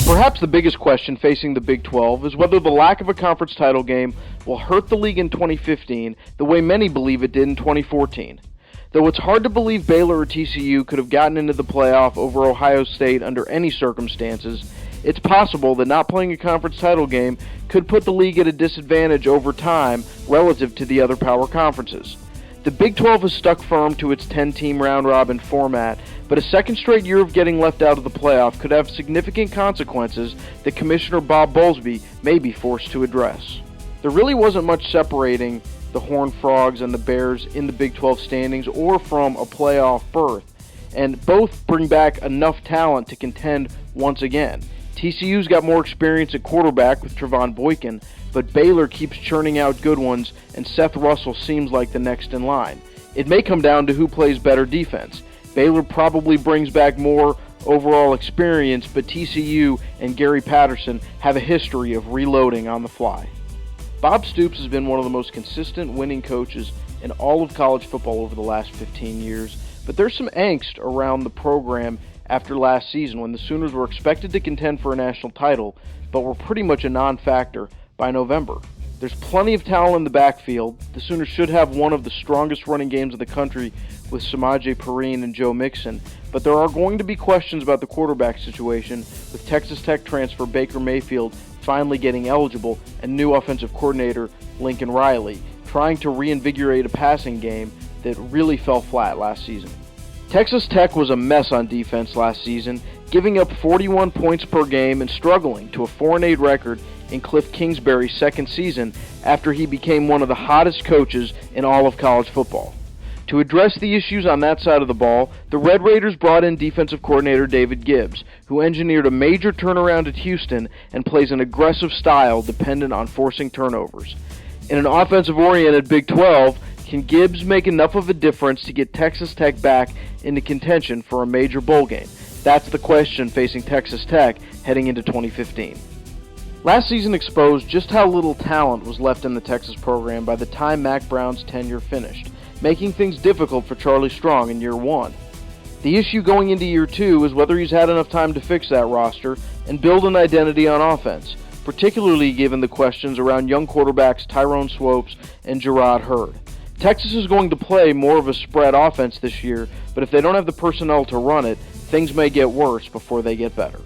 Perhaps the biggest question facing the Big 12 is whether the lack of a conference title game will hurt the league in 2015 the way many believe it did in 2014. Though it's hard to believe Baylor or TCU could have gotten into the playoff over Ohio State under any circumstances, it's possible that not playing a conference title game could put the league at a disadvantage over time relative to the other power conferences. The Big 12 has stuck firm to its 10-team round-robin format, but a second straight year of getting left out of the playoff could have significant consequences that Commissioner Bob Bowlesby may be forced to address. There really wasn't much separating the Horned Frogs and the Bears in the Big 12 standings or from a playoff berth, and both bring back enough talent to contend once again. TCU's got more experience at quarterback with Trevon Boykin, but Baylor keeps churning out good ones, and Seth Russell seems like the next in line. It may come down to who plays better defense. Baylor probably brings back more overall experience, but TCU and Gary Patterson have a history of reloading on the fly. Bob Stoops has been one of the most consistent winning coaches in all of college football over the last 15 years, but there's some angst around the program after last season when the Sooners were expected to contend for a national title, but were pretty much a non-factor by November. There's plenty of talent in the backfield. The Sooners should have one of the strongest running games in the country with Samaje Perine and Joe Mixon, but there are going to be questions about the quarterback situation with Texas Tech transfer Baker Mayfield finally getting eligible and new offensive coordinator Lincoln Riley trying to reinvigorate a passing game that really fell flat last season. Texas Tech was a mess on defense last season, giving up 41 points per game and struggling to a 4-8 record in Cliff Kingsbury's second season after he became one of the hottest coaches in all of college football. To address the issues on that side of the ball, the Red Raiders brought in defensive coordinator David Gibbs, who engineered a major turnaround at Houston and plays an aggressive style dependent on forcing turnovers. In an offensive-oriented Big 12, can Gibbs make enough of a difference to get Texas Tech back into contention for a major bowl game? That's the question facing Texas Tech heading into 2015. Last season exposed just how little talent was left in the Texas program by the time Mack Brown's tenure finished, making things difficult for Charlie Strong in year one. The issue going into year two is whether he's had enough time to fix that roster and build an identity on offense, particularly given the questions around young quarterbacks Tyrone Swopes and Gerard Hurd. Texas is going to play more of a spread offense this year, but if they don't have the personnel to run it, things may get worse before they get better.